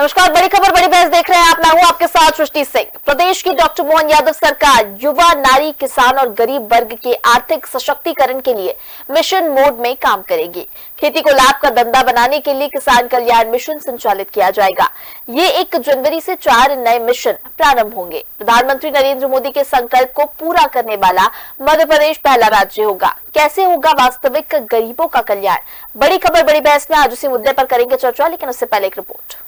नमस्कार, बड़ी खबर बड़ी बहस देख रहे हैं आप। मैं हूं आपके साथ सृष्टि सिंह। प्रदेश की डॉक्टर मोहन यादव सरकार युवा, नारी, किसान और गरीब वर्ग के आर्थिक सशक्तिकरण के लिए मिशन मोड में काम करेगी। खेती को लाभ का धंधा बनाने के लिए किसान कल्याण मिशन संचालित किया जाएगा। ये 1 जनवरी से 4 नए मिशन प्रारंभ होंगे। प्रधानमंत्री नरेंद्र मोदी के संकल्प को पूरा करने वाला मध्य प्रदेश पहला राज्य होगा। कैसे होगा वास्तविक गरीबों का कल्याण? बड़ी खबर बड़ी बहस में आज उसी मुद्दे पर करेंगे चर्चा, लेकिन उससे पहले एक रिपोर्ट।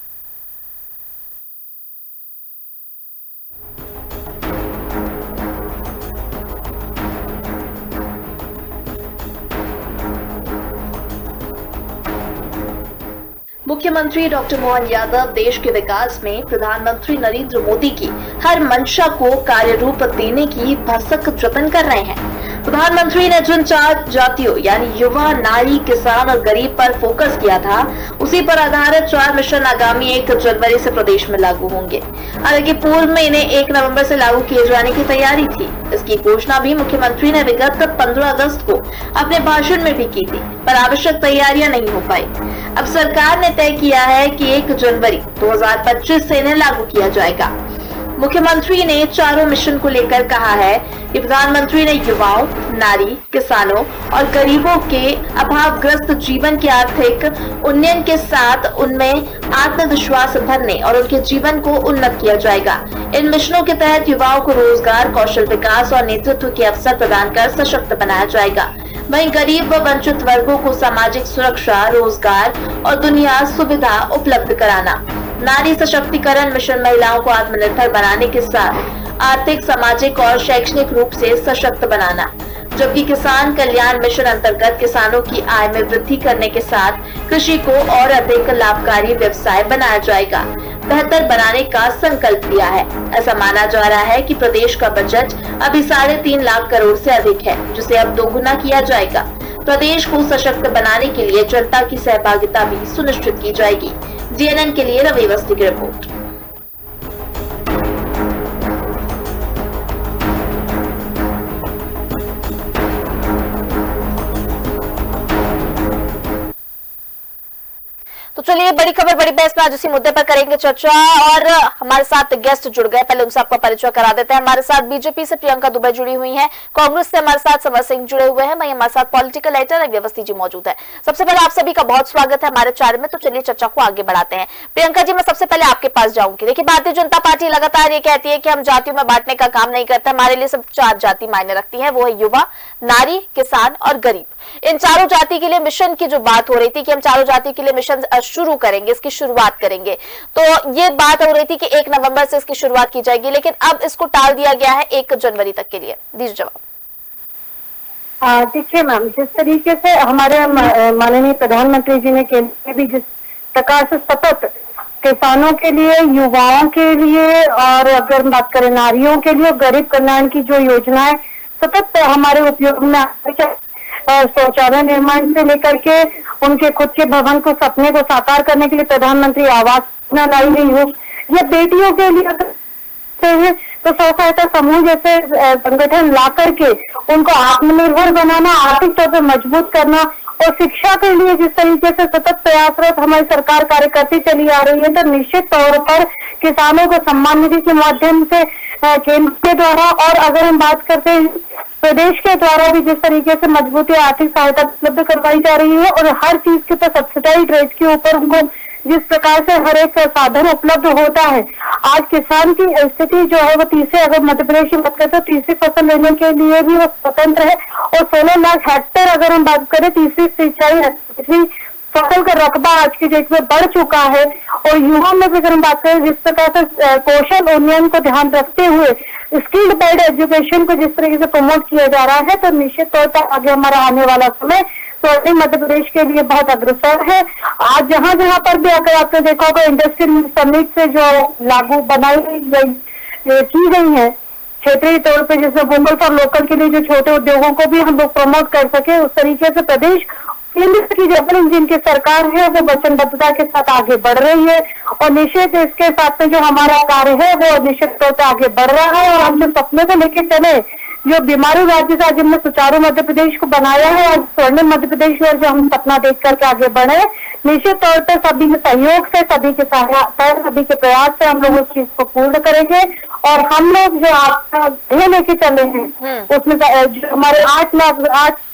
मुख्यमंत्री डॉक्टर मोहन यादव देश के विकास में प्रधानमंत्री नरेंद्र मोदी की हर मंशा को कार्य रूप देने की भरसक जतन कर रहे हैं। प्रधानमंत्री ने जिन 4 जातियों यानी युवा, नारी, किसान और गरीब पर फोकस किया था, उसी पर आधारित 4 मिशन आगामी 1 जनवरी से प्रदेश में लागू होंगे। हालांकि पूर्व में इन्हें 1 नवंबर से लागू किए जाने की तैयारी थी। इसकी घोषणा भी मुख्यमंत्री ने विगत 15 अगस्त को अपने भाषण में भी की थी, पर आवश्यक तैयारियां नहीं हो पाई। अब सरकार ने तय किया है कि 1 जनवरी 2025 से इन्हें लागू किया जाएगा। मुख्यमंत्री ने चारों मिशन को लेकर कहा है कि प्रधानमंत्री ने युवाओं, नारी, किसानों और गरीबों के अभावग्रस्त जीवन के आर्थिक उन्नयन के साथ उनमें आत्मविश्वास भरने और उनके जीवन को उन्नत किया जाएगा। इन मिशनों के तहत युवाओं को रोजगार, कौशल विकास और नेतृत्व के अवसर प्रदान कर सशक्त बनाया जाएगा। वहीं गरीब व वंचित वर्गों को सामाजिक सुरक्षा, रोजगार और दुनिया सुविधा उपलब्ध कराना। नारी सशक्तिकरण मिशन महिलाओं को आत्मनिर्भर बनाने के साथ आर्थिक, सामाजिक और शैक्षणिक रूप से सशक्त बनाना। जबकि किसान कल्याण मिशन अंतर्गत किसानों की आय में वृद्धि करने के साथ कृषि को और अधिक लाभकारी व्यवसाय बनाया जाएगा, बेहतर बनाने का संकल्प लिया है। ऐसा माना जा रहा है कि प्रदेश का बजट अभी 3.5 लाख करोड़ से अधिक है, जिसे अब दोगुना किया जाएगा। प्रदेश को सशक्त बनाने के लिए जनता की सहभागिता भी सुनिश्चित की जाएगी। जीएनएन के लिए रवि अवस्थी की रिपोर्ट। तो चलिए, बड़ी खबर बड़ी बहस में आज उसी मुद्दे पर करेंगे चर्चा और हमारे साथ गेस्ट जुड़ गए। पहले उनसे आपका परिचय करा देते हैं। हमारे साथ बीजेपी से प्रियंका दुबे जुड़ी हुई हैं, कांग्रेस से हमारे साथ समर सिंह जुड़े हुए हैं, वहीं हमारे साथ पॉलिटिकल एडिटर रवि अवस्थी जी मौजूद है। सबसे पहले आप सभी का बहुत स्वागत है हमारे चैनल में। तो चलिए चर्चा को आगे बढ़ाते हैं। प्रियंका जी, मैं सबसे पहले आपके पास जाऊंगी। देखिए, भारतीय जनता पार्टी लगातार ये कहती है कि हम जातियों में बांटने का काम नहीं करते, हमारे लिए सब 4 जाति मायने रखती है, वो है युवा, नारी, किसान और गरीब। इन चारों जाति के लिए मिशन की जो बात हो रही थी कि हम चारों जाति के लिए मिशन शुरू करेंगे, इसकी शुरुआत करेंगे, तो ये बात हो रही थी कि 1 नवंबर से इसकी शुरुआत की जाएगी, लेकिन अब इसको टाल दिया गया है 1 जनवरी तक के लिए। दीजिए जवाब। देखिए मैम, जिस तरीके से हमारे माननीय प्रधानमंत्री जी ने केंद्र में भी जिस प्रकार से सतत किसानों के लिए, युवाओं के लिए और अगर बात करें नारियों के लिए, गरीब कल्याण की जो योजनाएं सतत हमारे उपयोग में शौचालय निर्माण से लेकर के उनके खुद के भवन को, सपने को साकार करने के लिए प्रधानमंत्री आवास योजना लाई गई हो, या बेटियों के लिए तो स्व सहायता समूह जैसे संगठन ला करके उनको आत्मनिर्भर बनाना, आर्थिक तौर पर मजबूत करना, और शिक्षा के लिए जिस तरीके से सतत प्रयासरत हमारी सरकार कार्य करती चली आ रही है, तो निश्चित तौर पर किसानों को सम्मान निधि के माध्यम से केंद्र के द्वारा, और अगर हम बात करते हैं प्रदेश के द्वारा भी जिस तरीके से मजबूती आर्थिक सहायता उपलब्ध करवाई जा रही है, और हर चीज के ऊपर सब्सिडाइज रेट के ऊपर उनको जिस प्रकार से हर एक साधन उपलब्ध होता है। आज किसान की स्थिति जो है वो तीसरे, अगर मध्य प्रदेश की बात करें तो तीसरी फसल लेने के लिए भी वो स्वतंत्र है, और 16 लाख हेक्टेयर अगर हम बात करें तीसरी सिंचाई फसल का रकबा आज की डेट में बढ़ चुका है। और युवाओं में भी अगर हम बात करें, जिस प्रकार से कौशल उन्नयन को ध्यान रखते हुए स्किल्ड बेस्ड एजुकेशन को जिस तरीके से प्रमोट किया जा रहा है, तो निश्चित तौर पर आगे हमारा आने वाला समय स्वर्णिम मध्य प्रदेश के लिए बहुत अग्रसर है। आज जहां जहां पर भी अगर आपने देखा होगा इंडस्ट्रियल समिट से जो लागू बनाई की गई है क्षेत्रीय तौर पे, जिसमें वोकल फॉर लोकल के लिए जो छोटे उद्योगों को भी हम लोग प्रमोट कर सके, उस तरीके से प्रदेश केंद्र की जो अपनी जिनकी सरकार है वो वचनबद्धता के साथ आगे बढ़ रही है, और निश्चित इसके साथ में जो हमारा कार्य है वो निश्चित तौर पर आगे बढ़ रहा है। और हम जो सपने को लेकर चले, जो बीमारू राज्य से आज हमने सुचारू मध्य प्रदेश को बनाया है, और स्वर्णिम मध्य प्रदेश में जो हम सपना देख करके आगे बढ़े, निश्चित तौर पर सभी के सहयोग से, सभी के सहायता, सभी के प्रयास से हम लोग उस चीज को पूर्ण करेंगे। और हम लोग जो आपका ध्येय लेके चले हैं उसमें जो हमारे 8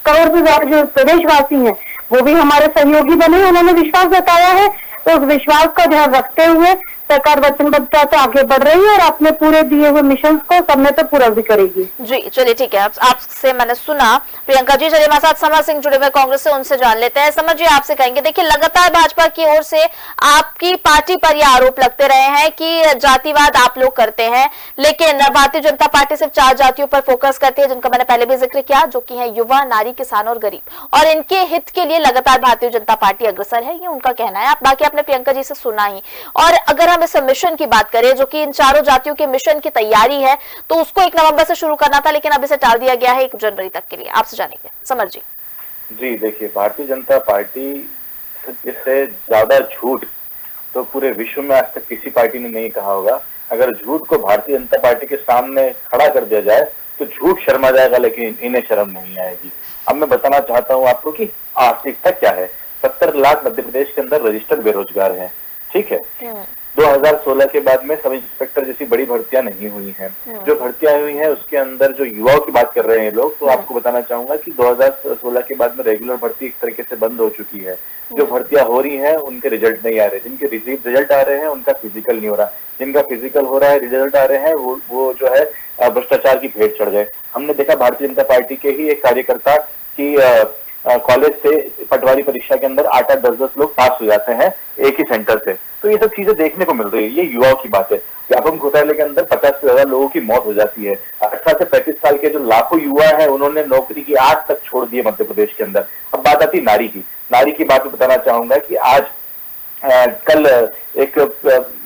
करोड़ से ज्यादा जो प्रदेशवासी हैं वो भी हमारे सहयोगी बने, उन्होंने विश्वास जताया है। तो उस विश्वास का ध्यान रखते हुए सरकार वचनबद्धता से आगे बढ़ रही है और अपने पूरे दिए हुए मिशन को समय पर पूरा भी करेगी। जी चलिए ठीक है, आपसे मैंने सुना। प्रियंका जी चलिए हमारे साथ समर सिंह जुड़े हुए कांग्रेस से, उनसे जान लेते हैं। समर जी आपसे कहेंगे, देखिए लगातार भाजपा की ओर से आपकी पार्टी पर यह आरोप लगते रहे हैं कि जातिवाद आप लोग करते हैं, लेकिन भारतीय जनता पार्टी सिर्फ 4 जातियों पर फोकस करती है, जिनका मैंने पहले भी जिक्र किया, जो कि है युवा, नारी, किसान और गरीब, और इनके हित के लिए लगातार भारतीय जनता पार्टी अग्रसर है, ये उनका कहना है। आप बाकी आपने प्रियंका जी से सुना ही। और अगर हम इस मिशन की बात करें जो कि इन चारों जातियों के मिशन की तैयारी है, तो उसको 1 नवंबर से शुरू करना था, लेकिन अब इसे टाल दिया गया है 1 जनवरी तक के लिए। आपसे जानेंगे समर जी। जी देखिए, भारतीय जनता पार्टी इससे ज्यादा झूठ तो पूरे विश्व में आज तक किसी पार्टी ने नहीं कहा होगा। अगर झूठ को भारतीय जनता पार्टी के सामने खड़ा कर दिया जाए तो झूठ शर्मा जाएगा, लेकिन इन्हें शर्म नहीं आएगी। अब मैं बताना चाहता हूँ आपको कि आर्थिकता क्या है। 70 लाख मध्य प्रदेश के अंदर रजिस्टर्ड बेरोजगार हैं, ठीक है। 2016 के बाद में सब इंस्पेक्टर जैसी बड़ी भर्तियां नहीं हुई हैं। जो भर्तियां हुई हैं उसके अंदर जो युवाओं की बात कर रहे हैं लोग, तो आपको बताना चाहूंगा कि 2016 के बाद में रेगुलर भर्ती एक तरीके से बंद हो चुकी है। जो भर्तियां हो रही हैं उनके रिजल्ट नहीं आ रहे, जिनके रिजल्ट आ रहे हैं उनका फिजिकल नहीं हो रहा, जिनका फिजिकल हो रहा है, रिजल्ट आ रहे हैं, वो जो है भ्रष्टाचार की भेंट चढ़ गए। हमने देखा भारतीय जनता पार्टी के ही एक कार्यकर्ता की कॉलेज से पटवारी परीक्षा के अंदर 8-8, 10-10 लोग पास हो जाते हैं एक ही सेंटर से। तो ये सब चीजें देखने को मिल रही है। ये युवाओं की बात है। व्यापम घोटाले के अंदर 50 से ज्यादा लोगों की मौत हो जाती है। 18 से 35 साल के जो लाखों युवा हैं उन्होंने नौकरी की आग तक छोड़ दी है मध्य प्रदेश के अंदर। अब बात आती नारी की। नारी की बात में बताना चाहूंगा कि आज कल एक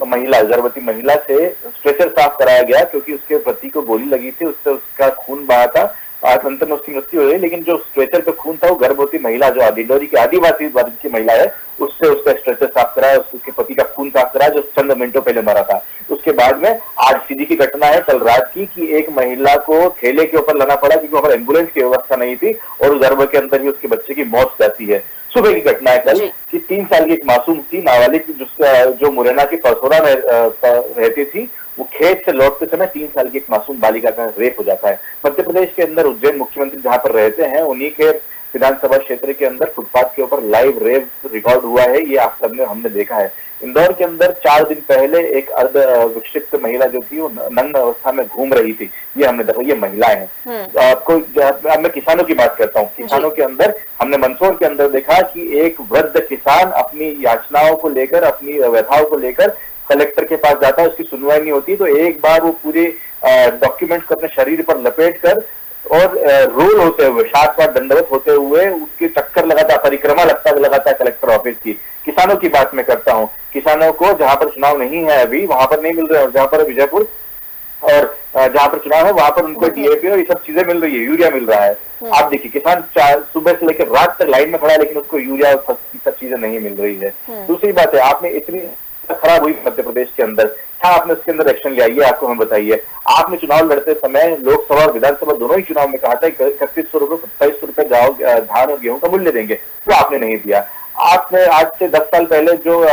महिला, गर्भवती महिला से स्ट्रेचर साफ कराया गया क्योंकि उसके पति को गोली लगी थी, उससे उसका खून बहा था। अंत में उसकी मृत्यु हो गई, लेकिन जो स्ट्रेचर पे खून था वो गर्भवती महिला जो डिंडोरी की आदिवासी वर्ग की महिला है, उससे उसका स्ट्रेचर साफ कराया, उसके पति का खून साफ कराया जो चंद मिनटों पहले मरा था। उसके बाद में आज सीधी की घटना है कल रात की कि एक महिला को ठेले के ऊपर लाना पड़ा क्योंकि वहां पर एम्बुलेंस की व्यवस्था नहीं थी और गर्भ के अंदर ही उसके बच्चे की मौत हो जाती है। सुबह की घटना है कल कि 3 साल की एक मासूम थी, नाबालिग, जो मुरैना की परसोरा में रहती थी, वो खेत से लौटते समय 3 साल की एक मासूम बालिका का रेप हो जाता है। मध्य प्रदेश के अंदर उज्जैन मुख्यमंत्री जहां पर रहते हैं उन्हीं के विधानसभा क्षेत्र के अंदर फुटपाथ के ऊपर लाइव रेप रिकॉर्ड हुआ है। ये आप सबने हमने देखा है। इंदौर के अंदर 4 दिन पहले एक अर्ध विक्षिप्त महिला जो थी वो नग्न अवस्था में घूम रही थी, ये हमने देखा। ये महिलाएं हैं। आपको अब मैं किसानों की बात करता हूँ। किसानों के अंदर हमने मंदसौर के अंदर देखा कि एक वृद्ध किसान अपनी याचनाओं को लेकर, अपनी व्यथाओं को लेकर कलेक्टर के पास जाता है, उसकी सुनवाई नहीं होती तो एक बार वो पूरे डॉक्यूमेंट्स को अपने शरीर पर लपेट कर और रोल होते हुए, 7 बार दंडवत होते हुए उसके चक्कर लगाता, परिक्रमा लगाता है कलेक्टर ऑफिस की। किसानों की बात मैं करता हूँ। किसानों को जहां पर चुनाव नहीं है अभी, वहां पर नहीं मिल रहे, और जहां पर विजयपुर और जहां पर चुनाव है वहां पर उनको डीएपी और ये सब चीजें मिल रही है, यूरिया मिल रहा है। आप देखिए किसान सुबह से लेकर रात तक लाइन में खड़ा है, लेकिन उसको यूरिया और सब चीजें नहीं मिल रही है। दूसरी बात है, आपने इतनी खराब हुई मध्य प्रदेश के अंदर, क्या आपने उसके अंदर एक्शन लिया, ये आपको हम बताइए। आपने चुनाव लड़ते समय लोकसभा और विधानसभा दोनों ही चुनाव में कहा था 3100 रुपए, 2700 रुपए धान और गेहूं का मूल्य देंगे, वो आपने नहीं दिया। आपने आज से 10 साल पहले जो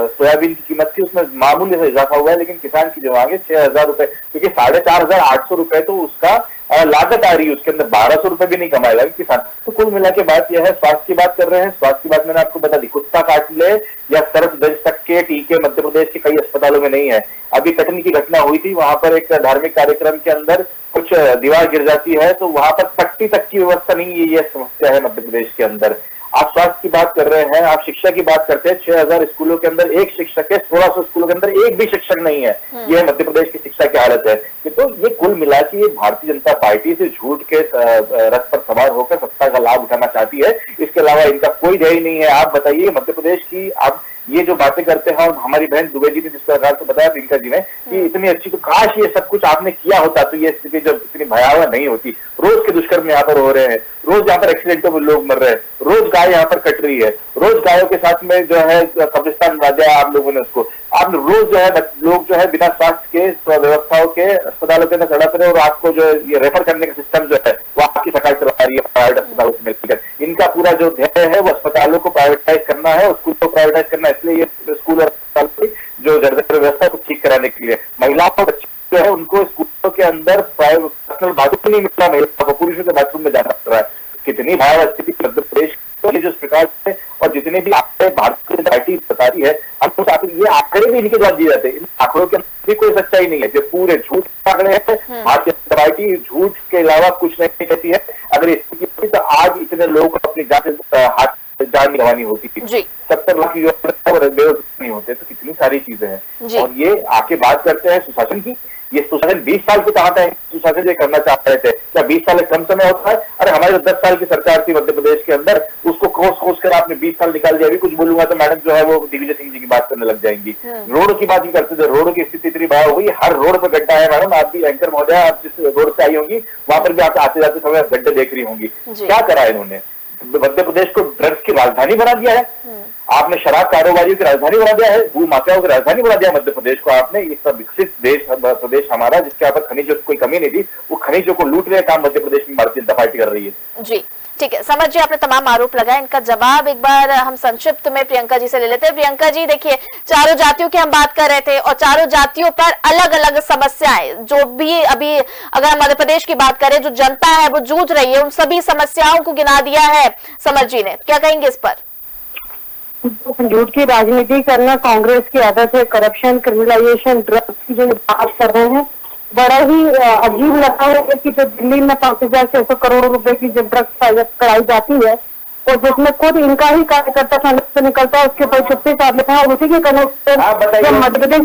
सोयाबीन की कीमत थी उसमें मामूली से इजाफा हुआ है, लेकिन किसान की जो मांगे 6000 रुपए, क्योंकि 4500 रुपए तो उसका लागत आ रही है, उसके अंदर 1200 रुपए भी नहीं कमाएगा किसान। तो कुल मिला के बात यह है, स्वास्थ्य की बात कर रहे हैं। स्वास्थ्य की बात मैंने आपको बता दी, कुत्ता काट ले या सर्प दर्ज तक के टीके मध्य प्रदेश के कई अस्पतालों में नहीं है। अभी कटनी की घटना हुई थी, वहां पर एक धार्मिक कार्यक्रम के अंदर कुछ दीवार गिर जाती है तो वहां पर पट्टी तक की व्यवस्था नहीं है। यह समस्या है मध्य प्रदेश के अंदर। आप स्वास्थ्य की बात कर रहे हैं, आप शिक्षा की बात करते हैं। 6000 स्कूलों के अंदर एक शिक्षक है, 1600 स्कूलों के अंदर एक भी शिक्षक नहीं है। यह मध्य प्रदेश की शिक्षा की हालत है। तो ये कुल मिला के ये भारतीय जनता पार्टी से झूठ के रथ पर सवार होकर सत्ता का लाभ उठाना चाहती है। इसके अलावा इनका कोई ध्येय नहीं है। आप बताइए मध्य प्रदेश की, आप ये जो बातें करते हैं, और हमारी बहन दुबे जी ने जिस प्रकार से बताया, प्रियंका जी ने, कि इतनी अच्छी, तो काश ये सब कुछ आपने किया होता तो ये स्थिति जब इतनी भयावह नहीं होती। रोज के दुष्कर्म यहाँ पर हो रहे हैं, रोज यहाँ पर एक्सीडेंटों में लोग मर रहे हैं, रोज गाय यहाँ पर कट रही है, रोज गायों के साथ में जो है कब्रिस्तान बांधा आप लोगों ने उसको, आप रोज जो है लोग जो है बिना स्वास्थ्य के व्यवस्थाओं के अस्पतालों के अंदर तड़प रहे, और आपको जो ये रेफर करने का सिस्टम जो है वो आपकी सरकार चला रही है प्राइवेट अस्पतालों से मिलकर। इनका पूरा जो ध्येय है वो अस्पतालों को प्राइवेटाइज करना है, स्कूल को प्राइवेटाइज करना है। इसलिए ये स्कूल और अस्पताल की जो जर्जर व्यवस्था को ठीक कराने के लिए महिलाओं को जो है उनको स्कूलों के अंदर पर्सनल बाथरूम नहीं मिल रहा, महिलाओं को पुरुषों के बाथरूम में जाना पड़ रहा है। कितनी भयावह स्थिति मध्य प्रदेश की जिस प्रकार से, और जितने भी आंकड़े भारतीय जनता पार्टी बता रही है, हम तो ये आंकड़े भी इनके द्वारा दिए जाते हैं। इन आंकड़ों के अंदर भी कोई सच्चाई नहीं है, जो पूरे झूठ आंकड़े हैं। भारतीय जनता पार्टी झूठ के अलावा कुछ नहीं कहती है। अगर स्थिति होती तो आज इतने लोगों को अपनी जान गंवानी होती थी, 70 लाख नहीं होते, तो कितनी सारी चीजें हैं। और ये आके बात करते हैं सुशासन की। ये सुशासन 20 साल से कहा था, सुशासन ये करना चाह रहे थे, क्या 20 साल कम समय होता है? अरे हमारी 10 साल की सरकार थी मध्य प्रदेश के अंदर, उसको खोज कर आपने 20 साल निकाल दिया। अभी कुछ बोलूंगा तो मैडम जो है वो दिग्विजय सिंह जी की बात करने लग जाएंगी। रोड की बात ही करते थे, रोड की स्थिति इतनी भयावह हो गई, हर रोड पर गड्ढा है। मैडम आप भी एंकर महोदय, आप जिस रोड से आई होंगी वहां पर भी आप आते जाते समय गड्ढे देख रही होंगी। क्या करा इन्होंने? मध्य प्रदेश को ड्रग्स की राजधानी बना दिया है आपने, शराब कारोबारियों की राजधानी बना दिया है, भू माफियाओं की राजधानी बना दिया मध्य प्रदेश को आपने। एक विकसित देश प्रदेश हमारा, जिसके यहाँ पर खनिजों की कोई कमी नहीं थी, वो खनिजों को लूटने का काम मध्य प्रदेश में भारतीय जनता पार्टी कर रही है। जी ठीक है, समझ जी, आपने तमाम आरोप लगाए, इनका जवाब एक बार हम संक्षिप्त में प्रियंका जी से ले लेते हैं। प्रियंका जी देखिए, चारों जातियों की हम बात कर रहे थे और चारों जातियों पर अलग अलग समस्याएं, जो भी अभी अगर हम मध्य प्रदेश की बात करें, जो जनता है वो जूझ रही है, उन सभी समस्याओं को गिना दिया है समर जी ने। क्या कहेंगे इस पर? झूठ की राजनीति करना कांग्रेस की आदत है। करप्शन, क्रिमिनलाइजेशन, ड्रग्स की जो बात कर रहे हैं, बड़ा ही अजीब लगता है कि जो दिल्ली में 5,600 करोड़ रुपए की जो ड्रग्स कराई जाती है और जिसमें खुद इनका ही कार्यकर्ता से निकलता है, उसके ऊपर चुप्पी साध लेते हैं। और उसी के कनेक्शन मध्य प्रदेश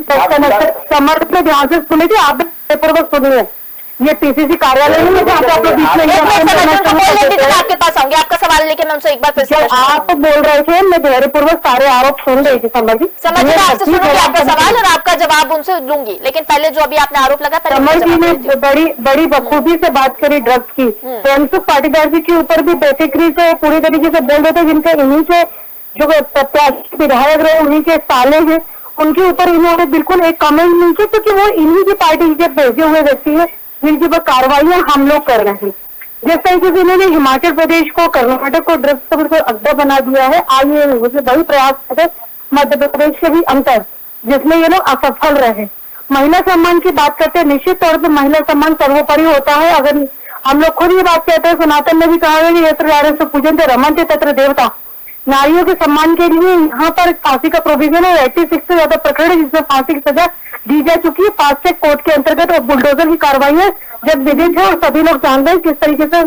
समर्थ में ध्यान से सुने थे, आप पूर्वक सुनिए। ये पीसीसी कार्यालय नहीं है जहाँ पे आपके बीच में आपके पास आऊंगी, आपका सवाल लेके मैं उनसे एक बार फिर से आप बोल रहे थे, मैं धैर्यपूर्वक सारे आरोप सुन रही थी। समझ आपसे सुनूंगी आपका सवाल और आपका जवाब उनसे लूंगी, लेकिन पहले जो अभी आपने आरोप लगा, समर जी ने बड़ी बखूबी से बात करी ड्रग्स की। तो पाटीदार जी के ऊपर भी बेफिक्री से पूरी तरीके से बोल रहे थे, जिनके इन्हीं के जो प्रत्याशी विधायक रहे, उन्हीं के साले हैं, उनके ऊपर इन्होंने बिल्कुल एक कमेंट नहीं किया, क्योंकि वो इन्हीं की पार्टी के भेजे हुए व्यक्ति है जिनकी ऊपर कार्रवाइयां हम लोग कर रहे हैं। जिस तरीके से इन्होंने हिमाचल प्रदेश को, कर्नाटक को ड्रग्स का बिल्कुल अड्डा बना दिया है, आइए वही प्रयास करते मध्य प्रदेश के भी अंतर, जिसमें ये लोग असफल रहे। महिला सम्मान की बात करते हैं, निश्चित तौर पर महिला सम्मान सर्वोपरि होता है। अगर हम लोग खुद ये बात कहते हैं, सनातन ने भी कहा है कि यत्र नार्यस्तु पूज्यन्ते रमन्ते तत्र देवता, नारियों के सम्मान के लिए यहाँ पर फांसी का प्रोविजन है। 86 से ज्यादा प्रकरण है जिसमें फांसी की सजा दी जा चुकी है, फास्ट ट्रैक कोर्ट के अंतर्गत। और बुलडोजर की कार्रवाई है जब विदित है और सभी लोग जानते हैं किस तरीके से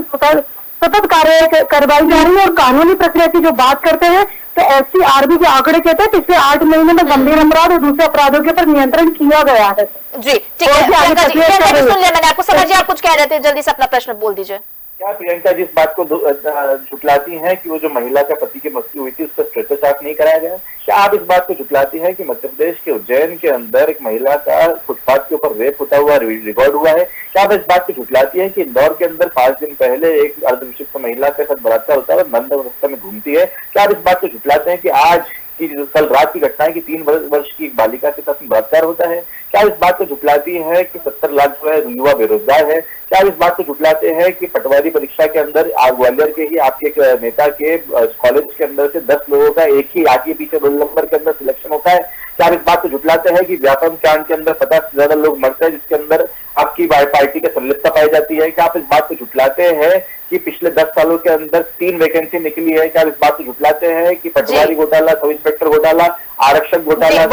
सतत कार्य करवाई जा रही है। और कानूनी प्रक्रिया की जो बात करते हैं तो SCRB के आंकड़े कहते हैं पिछले 8 महीने में गंभीर अपराध और दूसरे अपराधों के ऊपर नियंत्रण किया गया है। जी ठीक है, सुन लिया मैंने आपको। समझिए, आप कुछ कह रहे थे, जल्दी से अपना प्रश्न बोल दीजिए। क्या प्रियंका जी इस बात को झुटलाती हैं कि वो जो महिला का पति की मृत्यु हुई थी उसका स्ट्रेचर चार्ज नहीं कराया गया? क्या आप इस बात को झुटलाती हैं कि मध्य प्रदेश के उज्जैन के अंदर एक महिला का फुटपाथ के ऊपर रेप होता हुआ रिकॉर्ड हुआ है? क्या आप इस बात को झुटलाती हैं कि इंदौर के अंदर 5 दिन पहले एक अर्धविक्षिप्त महिला के साथ बलात्कार होता है और नंद अवस्था में घूमती है? क्या आप इस बात को झुटलाते हैं कि आज की कल रात की घटना है कि 3 वर्ष की एक बालिका के साथ बलात्कार होता है? क्या इस बात को झुटलाती है कि 70 लाख जो है युवा बेरोजगार है? क्या इस बात को झुटलाते हैं कि पटवारी परीक्षा के अंदर ग्वालियर के ही आपके एक नेता के कॉलेज के अंदर से 10 लोगों का एक ही आगे पीछे रोल नंबर के अंदर सिलेक्शन होता है? क्या इस बात को झुटलाते हैं कि व्यापम कांड के अंदर 50 से ज्यादा लोग मरते हैं जिसके अंदर आपकी पार्टी की संलिप्तता पाई जाती है? क्या आप इस बात को झुटलाते हैं कि पिछले 10 सालों के अंदर 3 वैकेंसी निकली है? क्या इस बात को झुटलाते हैं कि पटवारी घोटाला, सब इंस्पेक्टर घोटाला, आरक्षक घोटाला,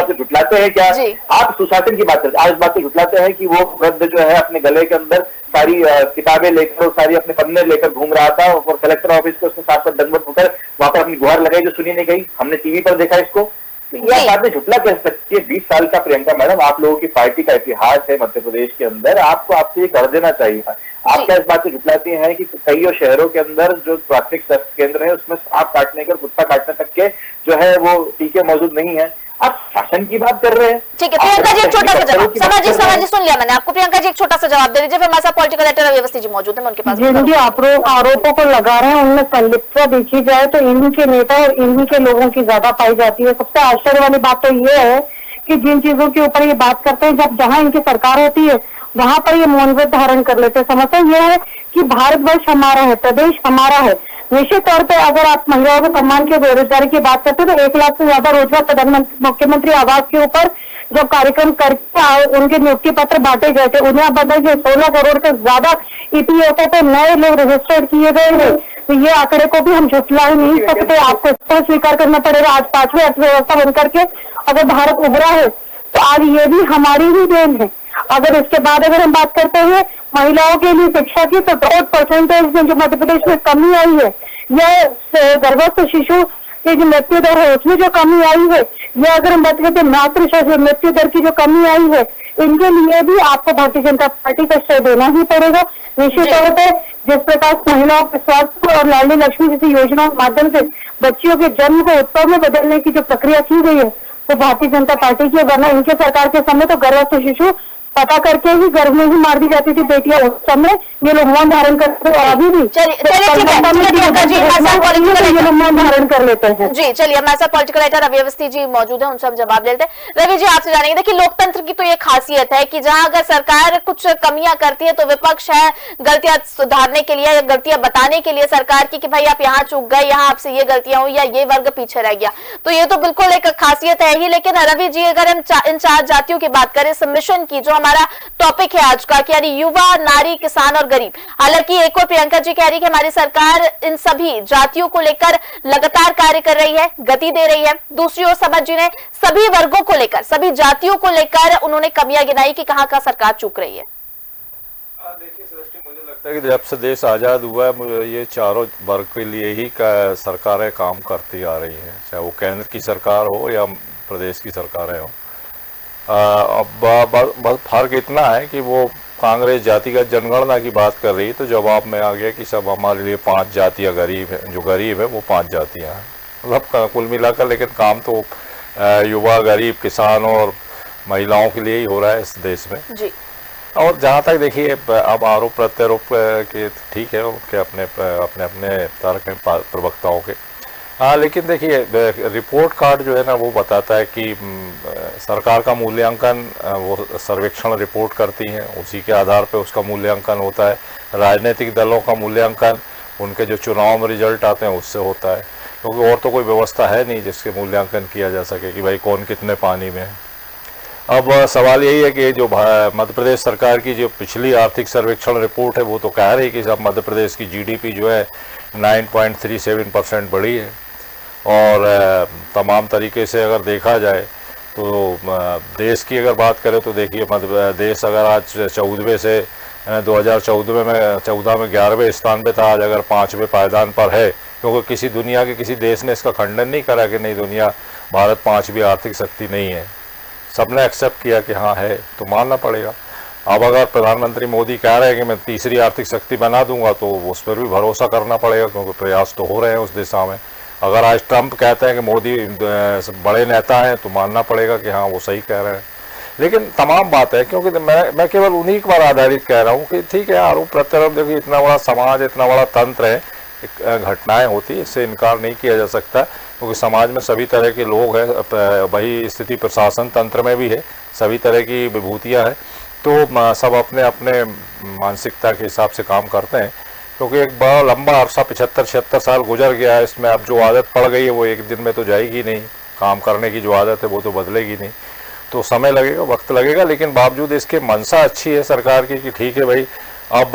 झुटलाते हैं? क्या आप सुशासन की बात करते हैं? आज इस बात को झुटलाते हैं कि वो वृद्ध जो है अपने गले के अंदर सारी किताबें लेकर और सारी अपने पन्ने लेकर घूम रहा था और कलेक्टर ऑफिस के उसने साथ साथ दंडवत होकर वहां पर अपनी गुहार लगाई जो सुनी नहीं गई? हमने टीवी पर देखा इसको। यह बात में झुटला कह सकती है? 20 साल का प्रियंका मैडम आप लोगों की पार्टी का इतिहास है मध्य प्रदेश के अंदर, आपको आपसे ये कर देना चाहिए। आप क्या इस बात को झुटलाती हैं कि कई शहरों के अंदर जो प्राथमिक स्वास्थ्य केंद्र है उसमें सांप काटने का, कुत्ता काटने तक के जो है वो टीके मौजूद नहीं है? आप शासन की बात कर रहे हैं। ठीक है, प्रियंका जी एक छोटा सा जवाब। समझिए, सुन लिया मैंने आपको। प्रियंका जी एक छोटा सा जवाब दे दीजिए, फिर हमारे साथ पॉलिटिकल एडिटर व्यवस्था जी मौजूद है, उनके पास जिन आरोपों को लगा रहे हैं उनमें संलिप्तता देखी जाए तो इन्हीं के नेता और इन्हीं के लोगों की ज्यादा पाई जाती है। सबसे आश्चर्य वाली बात तो ये है कि जिन चीजों के ऊपर ये बात करते हैं, जब जहां इनकी सरकार होती है वहां पर ये मौन व्रत धारण कर लेते हैं। समस्या ये है कि भारतवर्ष हमारा है, प्रदेश हमारा है। निश्चित तौर पे अगर आप महिलाओं को सम्मान के बेरोजगारी की बात करते हैं तो 1 लाख से ज्यादा रोजगार प्रधानमंत्री मुख्यमंत्री आवास के ऊपर जो कार्यक्रम करके उनके नियुक्ति पत्र बांटे गए थे, उन्हें आप बताइए 16 करोड़ से ज्यादा ईपीएफओ पे नए लोग रजिस्टर्ड किए गए हैं। तो ये आंकड़े को भी हम झुठला ही नहीं सकते, आपको इसको स्वीकार करना पड़ेगा। आज 5वीं अर्थव्यवस्था बनकर के अगर भारत उभरा है तो आज ये भी हमारी ही देन है। अगर इसके बाद अगर हम बात करते हैं महिलाओं के लिए शिक्षा की, तो ग्रोथ परसेंटेज में जो मध्य प्रदेश में कमी आई है, यह गर्भस्थ शिशु की जो मृत्यु दर है उसमें जो कमी आई है, या अगर हम बात करते हैं मातृ मृत्यु दर की जो कमी आई है, इनके लिए भी आपको भारतीय जनता पार्टी का श्रेय देना ही पड़ेगा। निश्चित तौर पर जिस प्रकार महिलाओं के स्वास्थ्य और लाडली लक्ष्मी जैसी योजनाओं के माध्यम से बच्चियों के जन्म को उत्सव में बदलने की जो प्रक्रिया की गई है वो भारतीय जनता पार्टी की, वरना इनके सरकार के समय तो गर्भस्थ शिशु पता करके ही गर्भ में ही मार दी जाती थी बेटियां। उस समय ये लोग मौन धारण करते और अभी भी मौन धारण कर लेते हैं। जी चलिए, हमारे साथ पॉलिटिकल राइटर रवि अवस्थी जी मौजूद है, उनसे हम जवाब लेते हैं। रवि जी, आपसे जानेंगे, देखिए लोकतंत्र की तो ये खासियत है कि जहां अगर सरकार कुछ कमियां करती है तो विपक्ष है गलतियां सुधारने के लिए या गलतियां बताने के लिए सरकार की कि भाई आप यहाँ चूक गए, यहाँ आपसे ये गलतियां हुई या ये वर्ग पीछे रह गया। तो ये तो बिल्कुल एक खासियत है ही। लेकिन रवि जी, अगर हम इन 4 जातियों की बात करें, सबमिशन की, जो हमारा टॉपिक है आज का, कि यानी युवा, नारी, किसान और गरीब। हालांकि एक और प्रियंका जी कह रही कि हमारी सरकार इन सभी जातियों को लेकर लगातार कार्य कर रही है, गति दे रही है। दूसरी ओर समझ जी ने सभी वर्गों को लेकर, सभी जातियों को लेकर उन्होंने कमियां गिनाई कि कहां का सरकार चूक रही है। देखिए सृष्टि, मुझे लगता है कि जब से देश आज़ाद हुआ है ये चारों वर्ग के लिए ही सरकारें काम करती आ रही हैं, चाहे वो केंद्र की सरकार हो या प्रदेश की सरकारें हो। अब फर्क इतना है कि वो कांग्रेस जातिगत जनगणना की बात कर रही है तो जवाब में आ गया कि सब हमारे लिए 5 जातियां गरीब है, जो गरीब है वो 5 जातियां हैं। मतलब कुल मिलाकर लेकिन काम तो युवा, गरीब, किसान और महिलाओं के लिए ही हो रहा है इस देश में जी। और जहाँ तक देखिए अब आरोप प्रत्यारोप के ठीक है उनके अपने अपने तर्क हैं प्रवक्ताओं के। हाँ, लेकिन देखिए रिपोर्ट कार्ड जो है ना वो बताता है कि सरकार का मूल्यांकन वो सर्वेक्षण रिपोर्ट करती हैं, उसी के आधार पे उसका मूल्यांकन होता है। राजनीतिक दलों का मूल्यांकन उनके जो चुनाव में रिजल्ट आते हैं उससे होता है, क्योंकि और तो कोई व्यवस्था है नहीं जिसके मूल्यांकन किया जा सके कि भाई कौन कितने पानी में है। अब सवाल यही है कि जो मध्य प्रदेश सरकार की जो पिछली आर्थिक सर्वेक्षण रिपोर्ट है वो तो कह रही है कि सब मध्य प्रदेश की जीडीपी जो है 9.37% बढ़ी है। और तमाम तरीके से अगर देखा जाए तो देश की अगर बात करें तो देखिए मध्य देश अगर आज 14वें से 2014 में 11वें स्थान पे था, आज अगर 5वें पायदान पर है, क्योंकि किसी दुनिया के किसी देश ने इसका खंडन नहीं करा कि नहीं दुनिया भारत 5वीं आर्थिक शक्ति नहीं है। सबने एक्सेप्ट किया कि हाँ है, तो मानना पड़ेगा। अब अगर प्रधानमंत्री मोदी कह रहे हैं कि मैं तीसरी आर्थिक शक्ति बना दूंगा तो उस पर भी भरोसा करना पड़ेगा, क्योंकि प्रयास तो हो रहे हैं उस दिशा में। अगर आज ट्रंप कहते हैं कि मोदी बड़े नेता हैं तो मानना पड़ेगा कि हाँ वो सही कह रहे हैं। लेकिन तमाम बात है, क्योंकि मैं केवल उन्हीं पर आधारित कह रहा हूँ कि ठीक है आरोप प्रत्यारोप, देखिए इतना बड़ा समाज, इतना बड़ा तंत्र है, घटनाएं होती है, इससे इनकार नहीं किया जा सकता, क्योंकि समाज में सभी तरह के लोग हैं। वही स्थिति प्रशासन तंत्र में भी है, सभी तरह की विभूतियाँ हैं, तो सब अपने अपने मानसिकता के हिसाब से काम करते हैं। क्योंकि एक बड़ा लंबा अरसा 75-76 साल गुजर गया है, इसमें अब जो आदत पड़ गई है वो एक दिन में तो जाएगी नहीं, काम करने की जो आदत है वो तो बदलेगी नहीं, तो समय लगेगा, वक्त लगेगा। लेकिन बावजूद इसके मंशा अच्छी है सरकार की कि ठीक है भाई अब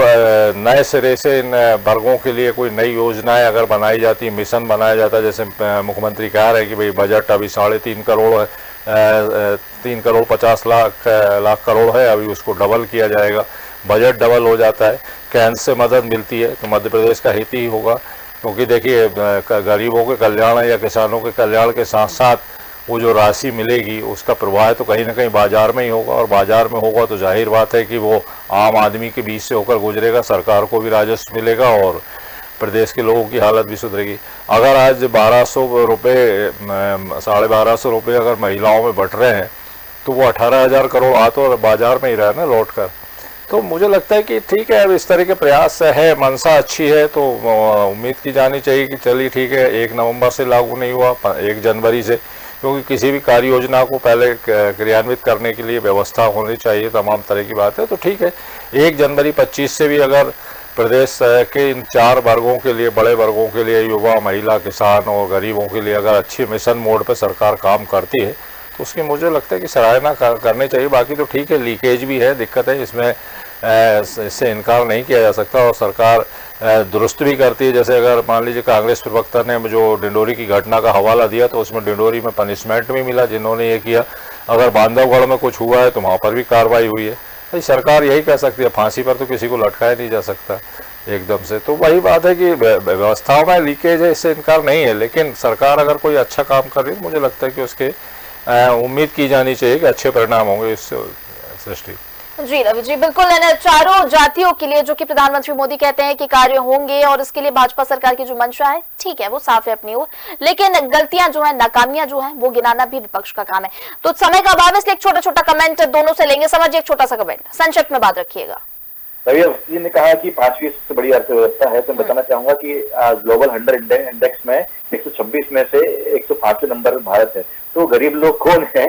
नए सिरे से इन वर्गों के लिए कोई नई योजनाएं अगर बनाई जाती, मिशन बनाया जाता, जैसे मुख्यमंत्री कह रहे हैं कि भाई बजट अभी 3.5 करोड़ है, 3.50 लाख करोड़ है, अभी उसको डबल किया जाएगा, बजट डबल हो जाता है, केंद्र से मदद मिलती है तो मध्य प्रदेश का हित ही होगा। क्योंकि देखिए गरीबों के कल्याण या किसानों के कल्याण के साथ साथ वो जो राशि मिलेगी उसका प्रवाह तो कहीं ना कहीं बाजार में ही होगा, और बाजार में होगा तो जाहिर बात है कि वो आम आदमी के बीच से होकर गुजरेगा, सरकार को भी राजस्व मिलेगा और प्रदेश के लोगों की हालत भी सुधरेगी। अगर आज 1200 रुपये 1250 रुपये अगर महिलाओं में बट रहे हैं तो वो 18,000 करोड़ आ तो बाजार में ही रहा है ना लौट कर। तो मुझे लगता है कि ठीक है, अब इस तरह के प्रयास है, मनसा अच्छी है, तो उम्मीद की जानी चाहिए कि चलिए ठीक है 1 नवंबर से लागू नहीं हुआ, 1 जनवरी से, क्योंकि किसी भी कार्य योजना को पहले क्रियान्वित करने के लिए व्यवस्था होनी चाहिए, तमाम तरह की बात है। तो ठीक है 1 जनवरी 25 से भी अगर प्रदेश के इन 4 वर्गों के लिए, बड़े वर्गों के लिए, युवा, महिला, किसान और गरीबों के लिए अगर अच्छी मिशन मोड पर सरकार काम करती है तो उसकी मुझे लगता है कि सराहना करनी चाहिए। बाकी तो ठीक है, लीकेज भी है, दिक्कत है, इसमें इससे इनकार नहीं किया जा सकता और सरकार दुरुस्त भी करती है। जैसे अगर मान लीजिए कांग्रेस प्रवक्ता ने जो डिंडोरी की घटना का हवाला दिया तो उसमें डिंडोरी में पनिशमेंट भी मिला जिन्होंने ये किया। अगर बांधवगढ़ में कुछ हुआ है तो वहाँ पर भी कार्रवाई हुई है। भाई सरकार यही कह सकती है, फांसी पर तो किसी को लटकाया नहीं जा सकता एकदम से। तो वही बात है कि व्यवस्थाओं में लीकेज है, इससे इनकार नहीं है, लेकिन सरकार अगर कोई अच्छा काम कर रही है मुझे लगता है कि उसके उम्मीद की जानी चाहिए कि अच्छे परिणाम होंगे इस सृष्टि। जी रवि जी, बिल्कुल है, चारों जातियों के लिए जो कि प्रधानमंत्री मोदी कहते हैं कि कार्य होंगे और इसके लिए भाजपा सरकार की जो मंशा है ठीक है, वो साफ है अपनी ओर, लेकिन गलतियां जो है, नाकामियां जो है, वो गिनाना भी विपक्ष का काम है। तो समय का अभाव है इसलिए एक छोटा छोटा कमेंट दोनों से लेंगे। समझिए एक छोटा सा कमेंट, संक्षिप्त में बात रखिएगा। रवि अवस्थी ने कहा कि 5वीं सबसे बड़ी अर्थव्यवस्था है, तो बताना चाहूंगा कि ग्लोबल 100 इंडेक्स में 126 में से 105वें नंबर भारत है। तो गरीब लोग कौन है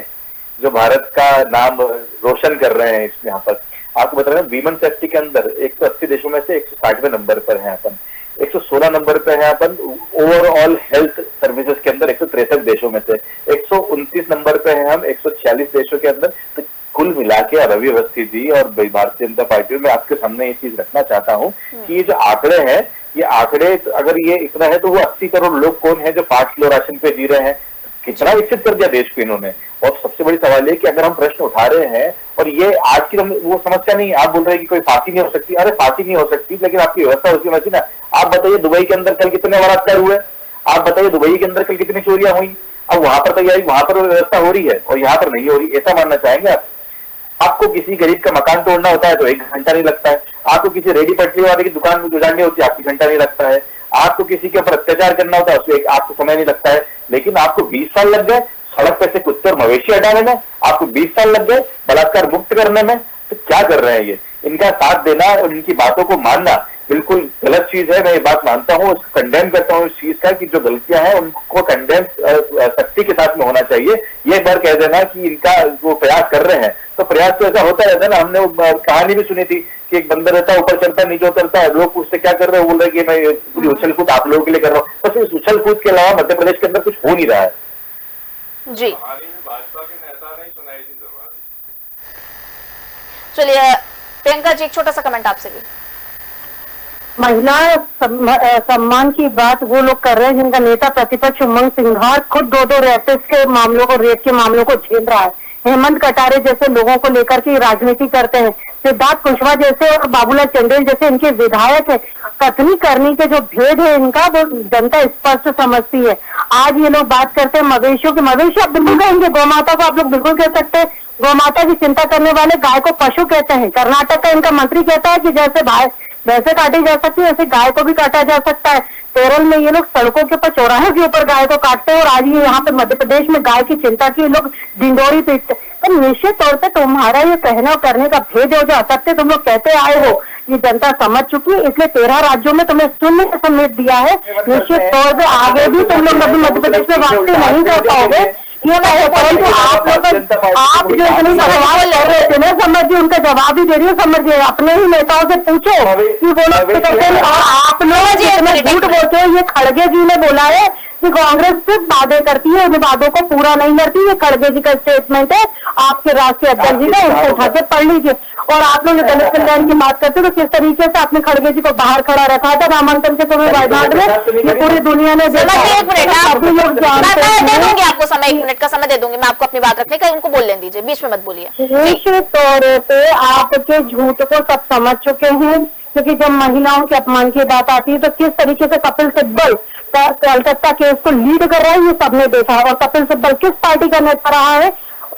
जो भारत का नाम रोशन कर रहे हैं इसमें? यहाँ पर आपको बता रहे हैं वीमन सेफ्टी के अंदर 180 देशों में से 160वें नंबर पर है अपन, 116 नंबर पर है अपन ओवरऑल हेल्थ सर्विसेज के अंदर 163 देशों में से, 129 नंबर पे है हम 146 देशों के अंदर। तो कुल मिला के रवि अवस्थी जी और भारतीय जनता पार्टी में आपके सामने ये चीज रखना चाहता हूँ कि ये जो आंकड़े हैं, ये आंकड़े अगर ये इतना है तो वो 80 करोड़ लोग कौन है जो 5 किलो राशन पे जी रहे हैं? कितना विकसित कर दिया देश को इन्होंने। और सबसे बड़ी सवाल है कि अगर हम प्रश्न उठा रहे हैं और ये आज की वो समस्या नहीं, आप बोल रहे हैं कि कोई फांसी नहीं हो सकती, अरे फांसी नहीं हो सकती लेकिन आपकी व्यवस्था उसकी मर्जी ना। आप बताइए दुबई के अंदर कल कितने बलात्कार हुए, आप बताइए दुबई के अंदर कल कितनी चोरियां हुई। अब वहां पर तैयारी, वहां पर व्यवस्था हो रही है और यहाँ पर नहीं हो रही, ऐसा मानना चाहेंगे आप? आपको किसी गरीब का मकान तोड़ना होता है तो 1 घंटा नहीं लगता है, आपको किसी रेडी पटरी वाले की दुकान गुजारनी होती है आपको घंटा नहीं लगता है, आपको किसी के ऊपर अत्याचार करना होता है उसको आपको समय नहीं लगता है। लेकिन आपको 20 साल लग गए सड़क पे से कुत्ते और मवेशी हटाने में, आपको 20 साल लग गए बलात्कार मुक्त करने में। तो क्या कर रहे हैं ये? इनका साथ देना और इनकी बातों को मानना बिल्कुल गलत चीज है। मैं ये बात मानता हूँ, उसको कंडेम करता हूँ इस चीज का कि जो गलतियां हैं उनको कंडेम सख्ती के साथ में होना चाहिए। ये एक बार कह देना कि इनका वो प्रयास कर रहे हैं तो प्रयास तो ऐसा होता रहता है ना। हमने कहानी भी सुनी थी कि एक बंदर रहता है ऊपर चढ़ता है नीचे उतरता है, लोग पूछते क्या कर रहे हो, बोल रहे कि मैं पूरी उछल कूद आप लोगों के लिए कर रहा हूँ। बस इस उछल कूद के अलावा मध्य प्रदेश के अंदर कुछ हो नहीं रहा है। जी चलिए प्रियंका जी एक छोटा सा कमेंट आपसे भी। महिला सम्मान की बात वो लोग कर रहे हैं जिनका नेता प्रतिपक्ष उमंग सिंघार खुद 2 रेपिस्ट के मामलों को, रेप के मामलों को झेल रहा है। हेमंत कटारे जैसे लोगों को लेकर के राजनीति करते हैं, सिद्धार्थ कुशवाहा जैसे और बाबूलाल चंदेल जैसे इनके विधायक है। कथनी करनी के जो भेद है इनका वो जनता स्पष्ट समझती है। आज ये लोग बात करते हैं मवेशियों की, मवेशी आप बिल्कुल कहेंगे, गौ माता को आप लोग बिल्कुल कह सकते हैं। गौ माता की चिंता करने वाले गाय को पशु कहते हैं। कर्नाटक का इनका मंत्री कहता है कि जैसे भैंसे काटी जा सकती है वैसे गाय को भी काटा जा सकता है। केरल में ये लोग सड़कों के ऊपर, चौराहे के ऊपर गाय को काटते हैं और आज ये यहाँ पे मध्य प्रदेश में गाय की चिंता की लोग डिंडोरी पीटते। तो निश्चित तौर पे तुम्हारा ये कहना और करने का भेद है, जो असत्य तुम लोग कहते आए हो ये जनता समझ चुकी है। इसलिए 13 राज्यों में तुम्हें शून्य का समेत दिया है। निश्चित तौर पे आगे भी तुम लोग अभी मध्य प्रदेश में वापसी नहीं कर पाओगे, ये नहीं। परंतु आप जो इतनी सवाल ले रहे थे ना, समझिए उनका जवाब ही दे रही है। समझिए अपने ही नेताओं से पूछो कि वो लोग कहते हैं और आप लोग जितने झूठ बोलते हैं। ये खड़गे जी ने बोला है कि कांग्रेस सिर्फ वादे करती है, उन वादों को पूरा नहीं करती। ये खड़गे जी का स्टेटमेंट है, आपके राष्ट्रीय अध्यक्ष जी ने, उसको उठा के पढ़ लीजिए। और आप लोग दलित कल्याण की बात करते हो तो किस तरीके से आपने खड़गे जी को बाहर खड़ा रखा था नामांकन के समय वायनाड में, ये पूरी दुनिया ने देखा। आपको समय 1 मिनट का समय दे दूंगी मैं आपको अपनी बात रखने का, उनको बोलने दीजिए, बीच में मत बोलिए। निश्चित तौर पे आपके झूठ को सब समझ चुके हैं, क्योंकि जब महिलाओं के अपमान की बात आती है तो किस तरीके से कपिल सिब्बल कलकत्ता केस को लीड कर रहा है ये सबने देखा। और कपिल सिब्बल किस पार्टी का नेता रहा है,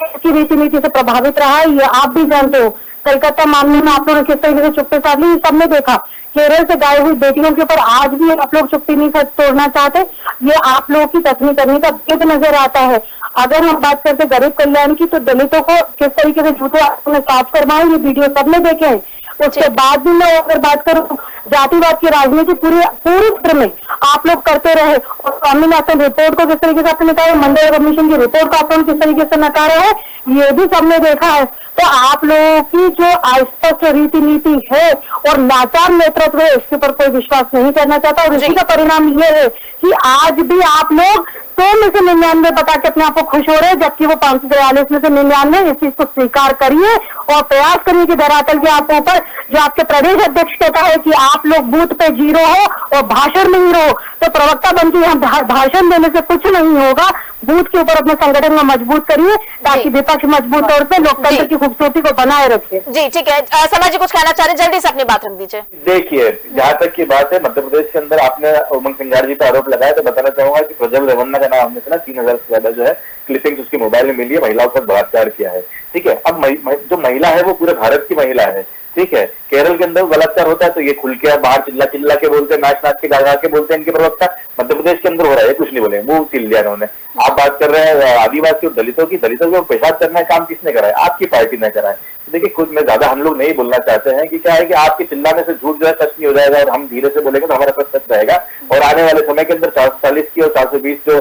उसकी रीति नीति से प्रभावित रहा है, ये आप भी जानते हो। कलकत्ता मामले में आप लोगों ने किस तरीके से चुप्पी साध ली, सबने देखा। केरल से गायब हुई बेटियों के ऊपर आज भी आप लोग चुप्पी नहीं तोड़ना चाहते, ये आप लोगों की तकनीक करने का भेद नजर आता है। अगर हम बात करते गरीब कल्याण की तो दलितों को किस तरीके से झूठे आपने साफ करवाए, ये वीडियो सबने देखे हैं। उसके बाद भी मैं अगर बात करूं जातिवाद की राजनीति पूरे क्षेत्र में आप लोग करते रहे। और स्वामीनाथन रिपोर्ट को जिस तरीके से आपने बताया, मंडल कमीशन की रिपोर्ट को आप लोग किस तरीके से नकारा है, ये भी सबने देखा है। तो आप लोगों की जो अस्पष्ट रीति नीति है और लाचार नेतृत्व है, इसके ऊपर कोई विश्वास नहीं करना चाहता। और इसी का परिणाम ये है कि आज भी आप लोग 100 में से 99 बता के अपने आप को खुश हो रहे हैं, जबकि वो 543 में से 99। इस चीज को स्वीकार करिए और प्रयास करिए कि धरातल के आप ऊपर जो आपके प्रदेश अध्यक्ष कहता है कि आप लोग बूथ पे 0 हो और भाषण में 0 हो, तो प्रवक्ता बन के यहाँ भाषण देने से कुछ नहीं होगा। बूथ के ऊपर अपने संगठन को मजबूत करिए ताकि विपक्ष मजबूत तौर से लोकतंत्र की खूबसूरती को बनाए रखे। जी ठीक है, समा जी कुछ कहना चाह रहे, जल्दी से अपनी बात रख दीजिए। देखिए, जहां तक की बात है, मध्य प्रदेश के अंदर आपने उमंग सिंघार जी पर आरोप लगाया, तो बताना चाहूंगा कि प्रज्वल रेवन्ना का नाम हमने सुना, 3000 से ज्यादा जो है क्लिपिंग्स उसके मोबाइल में मिली है, महिलाओं पर बलात्कार किया है। ठीक है, अब जो महिला है वो पूरे भारत की महिला है। ठीक है, केरल के अंदर बलात्कार होता है तो ये खुल के बाहर चिल्ला चिल्ला के बोलते हैं, नाच नाच के गा गा के बोलते हैं इनके प्रवक्ता। मध्य प्रदेश के अंदर हो रहा है, कुछ नहीं बोले, मुंह सील लिया इन्होंने। आप बात कर रहे हैं आदिवासी और दलितों की, दलितों को पेशाब करना है काम किसने करा है? आपकी पार्टी ने करा है। देखिए, खुद में ज्यादा हम लोग नहीं बोलना चाहते हैं कि क्या है कि आपके चिल्लाने से झूठ जो है सच नहीं हो जाएगा, और हम धीरे से बोलेंगे तो हमारा सच सच रहेगा। और आने वाले समय के अंदर 440 की और 420 जो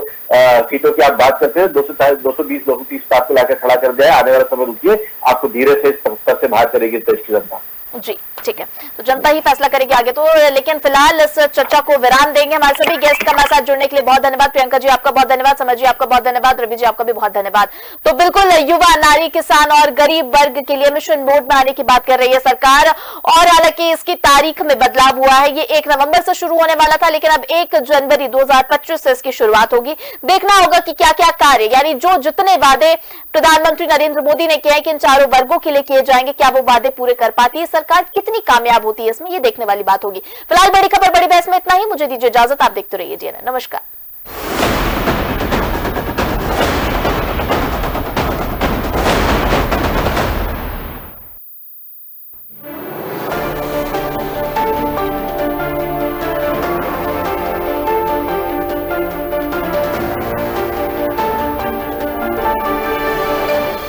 सीटों की आप बात करते हैं, 220 230 आप को लाकर खड़ा कर दिया है। आने वाला समय रुकिए, आपको धीरे से स्तर से बाहर करेगी देश की जनता। जी ठीक है, तो जनता ही फैसला करेगी आगे। तो लेकिन फिलहाल इस चर्चा को विराम देंगे। हमारे सभी गेस्ट का हमारे साथ जुड़ने के लिए बहुत धन्यवाद। प्रियंका जी आपका बहुत धन्यवाद, समझ जी आपका बहुत धन्यवाद, रवि जी आपका भी बहुत धन्यवाद। तो बिल्कुल युवा, नारी, किसान और गरीब वर्ग के लिए मिशन मोड में आने की बात कर रही है सरकार। और हालांकि इसकी तारीख में बदलाव हुआ है, ये 1 नवंबर से शुरू होने वाला था, लेकिन अब 1 जनवरी 2025 से इसकी शुरुआत होगी। देखना होगा कि क्या क्या कार्य, यानी जो जितने वादे प्रधानमंत्री नरेंद्र मोदी ने किए हैं कि इन चारों वर्गों के लिए किए जाएंगे, क्या वो वादे पूरे कर पाती है सरकार, कितनी कामयाब होती है इसमें, ये देखने वाली बात होगी। फिलहाल बड़ी खबर बड़ी बहस में इतना ही। मुझे दीजिए इजाजत, आप देखते रहिए DNN। नमस्कार।